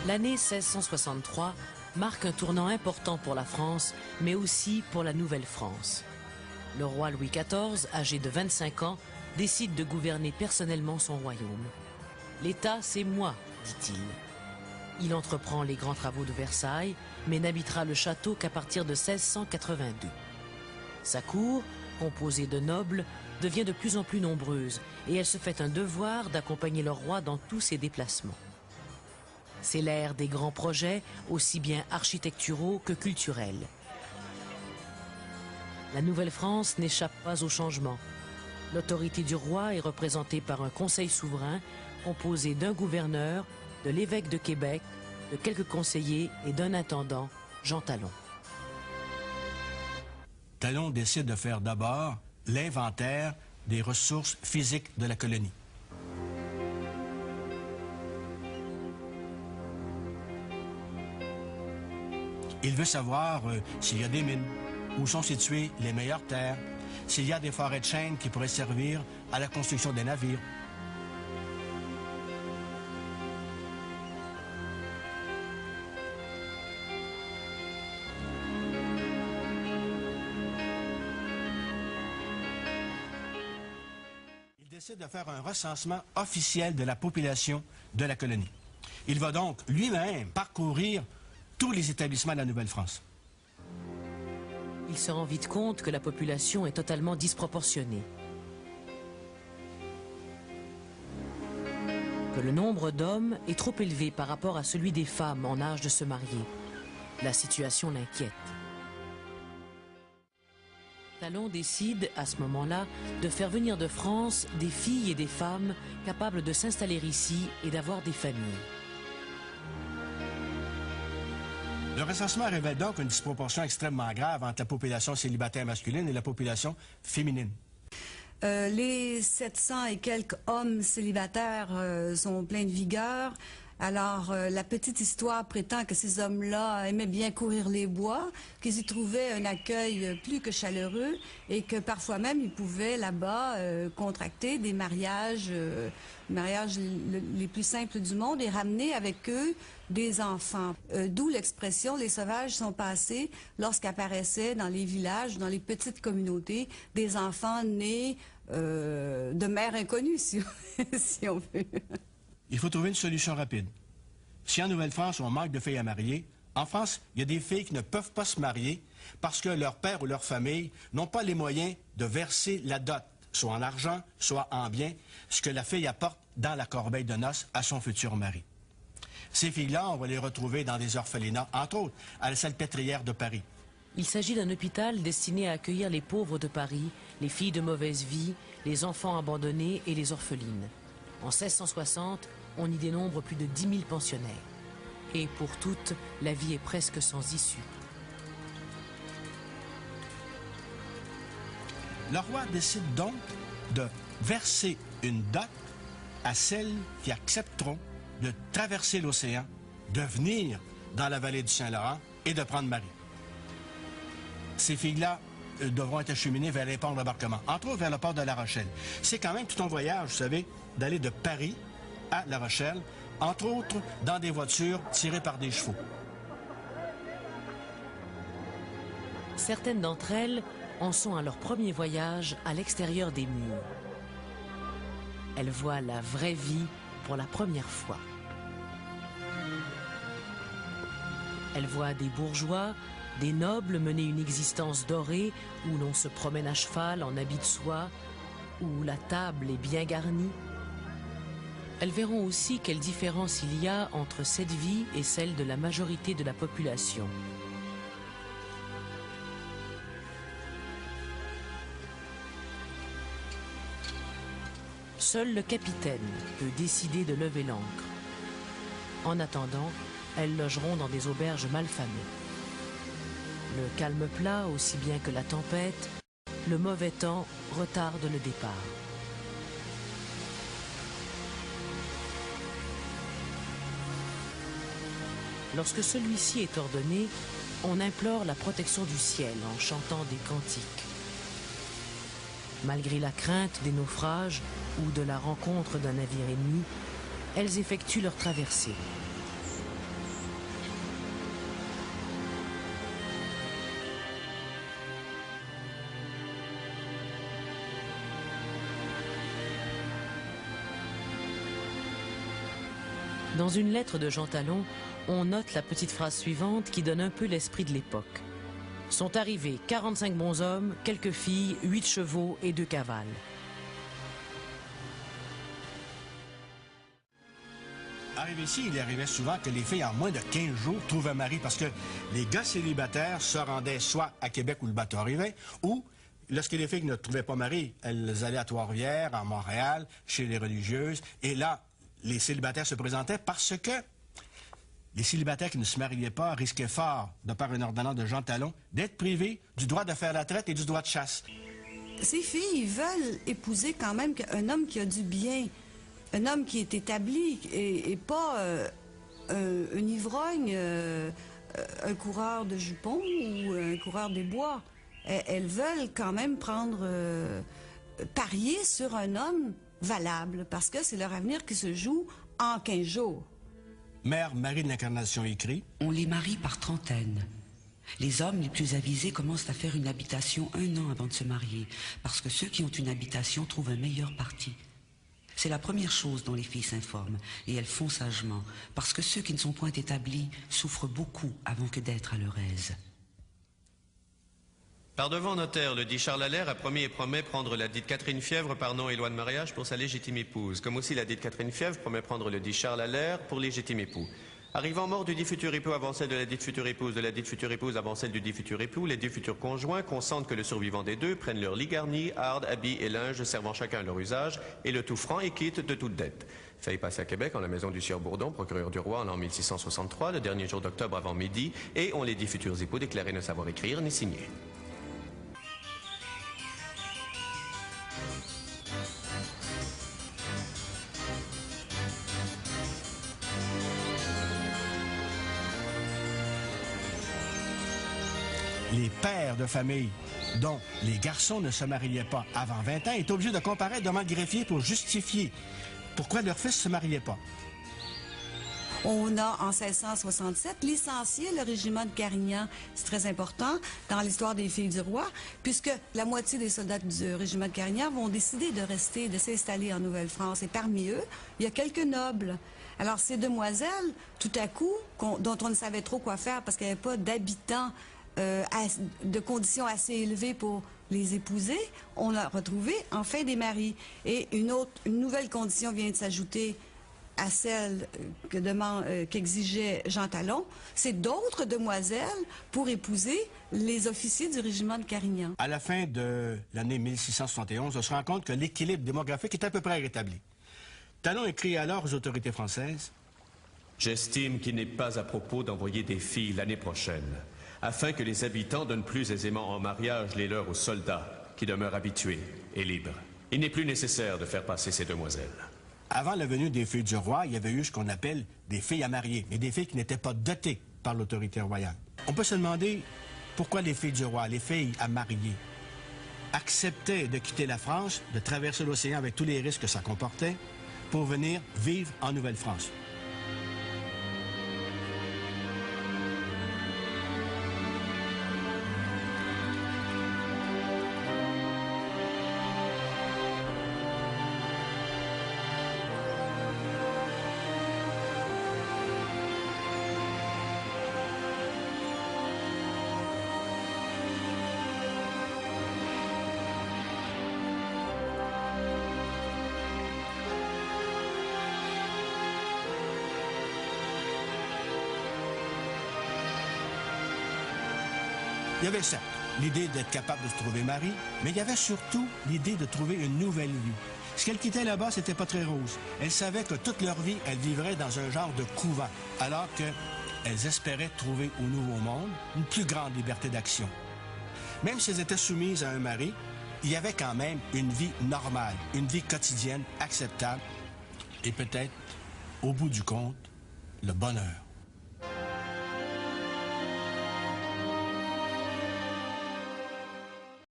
L'année 1663 marque un tournant important pour la France, mais aussi pour la Nouvelle-France. Le roi Louis XIV, âgé de 25 ans, décide de gouverner personnellement son royaume. « L'État, c'est moi », dit-il. Il entreprend les grands travaux de Versailles, mais n'habitera le château qu'à partir de 1682. Sa cour, composée de nobles, devient de plus en plus nombreuse et elle se fait un devoir d'accompagner le roi dans tous ses déplacements. C'est l'ère des grands projets, aussi bien architecturaux que culturels. La Nouvelle-France n'échappe pas au changement. L'autorité du roi est représentée par un conseil souverain composé d'un gouverneur, de l'évêque de Québec, de quelques conseillers et d'un intendant, Jean Talon. Talon décide de faire d'abord l'inventaire des ressources physiques de la colonie. Il veut savoir s'il y a des mines, où sont situées les meilleures terres, s'il y a des forêts de chênes qui pourraient servir à la construction des navires. Il décide de faire un recensement officiel de la population de la colonie. Il va donc lui-même parcourir tous les établissements de la Nouvelle-France. Il se rend vite compte que la population est totalement disproportionnée. Que le nombre d'hommes est trop élevé par rapport à celui des femmes en âge de se marier. La situation l'inquiète. Talon décide, à ce moment-là, de faire venir de France des filles et des femmes capables de s'installer ici et d'avoir des familles. Le recensement révèle donc une disproportion extrêmement grave entre la population célibataire masculine et la population féminine. Les 700 et quelques hommes célibataires sont pleins de vigueur. Alors, la petite histoire prétend que ces hommes-là aimaient bien courir les bois, qu'ils y trouvaient un accueil plus que chaleureux et que parfois même ils pouvaient là-bas contracter des mariages, les plus simples du monde et ramener avec eux des enfants. D'où l'expression « les sauvages sont passés » lorsqu'apparaissaient dans les villages, dans les petites communautés, des enfants nés de mères inconnues, si on veut. Il faut trouver une solution rapide. Si en Nouvelle-France, on manque de filles à marier, en France, il y a des filles qui ne peuvent pas se marier parce que leur père ou leur famille n'ont pas les moyens de verser la dot, soit en argent, soit en biens, ce que la fille apporte dans la corbeille de noces à son futur mari. Ces filles-là, on va les retrouver dans des orphelinats, entre autres, à la Salpêtrière de Paris. Il s'agit d'un hôpital destiné à accueillir les pauvres de Paris, les filles de mauvaise vie, les enfants abandonnés et les orphelines. En 1660, on y dénombre plus de 10 000 pensionnaires. Et pour toutes, la vie est presque sans issue. Le roi décide donc de verser une dot à celles qui accepteront de traverser l'océan, de venir dans la vallée du Saint-Laurent et de prendre Marie. Ces filles-là devront être acheminées vers les ports d'embarquement, entre autres vers le port de La Rochelle. C'est quand même tout un voyage, vous savez, d'aller de Paris à La Rochelle, entre autres dans des voitures tirées par des chevaux. Certaines d'entre elles en sont à leur premier voyage à l'extérieur des murs. Elles voient la vraie vie pour la première fois. Elles voient des bourgeois, des nobles mener une existence dorée où l'on se promène à cheval en habit de soie, où la table est bien garnie. Elles verront aussi quelle différence il y a entre cette vie et celle de la majorité de la population. Seul le capitaine peut décider de lever l'ancre. En attendant, elles logeront dans des auberges malfamées. Le calme plat, aussi bien que la tempête, le mauvais temps retarde le départ. Lorsque celui-ci est ordonné, on implore la protection du ciel en chantant des cantiques. Malgré la crainte des naufrages ou de la rencontre d'un navire ennemi, elles effectuent leur traversée. Dans une lettre de Jean Talon, on note la petite phrase suivante qui donne un peu l'esprit de l'époque. Sont arrivés 45 bonshommes, quelques filles, 8 chevaux et 2 cavales. Arrivé ici, il arrivait souvent que les filles, en moins de 15 jours, trouvent un mari parce que les gars célibataires se rendaient soit à Québec où le bateau arrivait, ou, lorsque les filles ne trouvaient pas mari, elles allaient à Trois-Rivières, à Montréal, chez les religieuses, et là, les célibataires se présentaient parce que les célibataires qui ne se mariaient pas risquaient fort, de par une ordonnance de Jean Talon, d'être privés du droit de faire la traite et du droit de chasse. Ces filles, ils veulent épouser quand même un homme qui a du bien, un homme qui est établi et pas un ivrogne, un coureur de jupons ou un coureur des bois. Elles veulent quand même parier sur un homme valable parce que c'est leur avenir qui se joue en 15 jours. Mère Marie de l'Incarnation écrit: On les marie par trentaine. Les hommes les plus avisés commencent à faire une habitation 1 an avant de se marier, parce que ceux qui ont une habitation trouvent un meilleur parti. C'est la première chose dont les filles s'informent, et elles font sagement, parce que ceux qui ne sont point établis souffrent beaucoup avant que d'être à leur aise. Par devant notaire, le dit Charles Allaire a promis et promet prendre la dite Catherine Fièvre par nom et loi de mariage pour sa légitime épouse, comme aussi la dite Catherine Fièvre promet prendre le dit Charles Allaire pour légitime époux. Arrivant mort du dit futur époux avant celle de la dite future épouse avant celle du dit futur époux, les deux futurs conjoints consentent que le survivant des deux prenne leur lit garni, harde, habits et linge servant chacun à leur usage, et le tout franc et quitte de toute dette. Fait passer à Québec en la maison du sieur Bourdon, procureur du roi en l'an 1663, le dernier jour d'octobre avant midi, et on les dit futurs époux déclarés ne savoir écrire ni signer. Les pères de famille dont les garçons ne se mariaient pas avant 20 ans étaient obligés de comparaître devant le greffier pour justifier pourquoi leur fils ne se mariait pas. On a, en 1667, licencié le régiment de Carignan. C'est très important dans l'histoire des filles du roi, puisque la moitié des soldats du régiment de Carignan vont décider de rester, de s'installer en Nouvelle-France. Et parmi eux, il y a quelques nobles. Alors, ces demoiselles, tout à coup, dont on ne savait trop quoi faire parce qu'il n'y avait pas d'habitants de conditions assez élevées pour les épouser, on a retrouvé enfin des maris. Et une nouvelle condition vient de s'ajouter à celle qu'exigeait Jean Talon, c'est d'autres demoiselles pour épouser les officiers du régiment de Carignan. À la fin de l'année 1671, on se rend compte que l'équilibre démographique est à peu près rétabli. Talon écrit alors aux autorités françaises: J'estime qu'il n'est pas à propos d'envoyer des filles l'année prochaine, afin que les habitants donnent plus aisément en mariage les leurs aux soldats, qui demeurent habitués et libres. Il n'est plus nécessaire de faire passer ces demoiselles. Avant la venue des filles du roi, il y avait eu ce qu'on appelle des filles à marier, mais des filles qui n'étaient pas dotées par l'autorité royale. On peut se demander pourquoi les filles du roi, les filles à marier, acceptaient de quitter la France, de traverser l'océan avec tous les risques que ça comportait, pour venir vivre en Nouvelle-France. Il y avait certes l'idée d'être capable de se trouver mari, mais il y avait surtout l'idée de trouver une nouvelle vie. Ce qu'elles quittaient là-bas, c'était pas très rose. Elles savaient que toute leur vie, elles vivraient dans un genre de couvent, alors qu'elles espéraient trouver au Nouveau Monde une plus grande liberté d'action. Même si elles étaient soumises à un mari, il y avait quand même une vie normale, une vie quotidienne acceptable et peut-être, au bout du compte, le bonheur.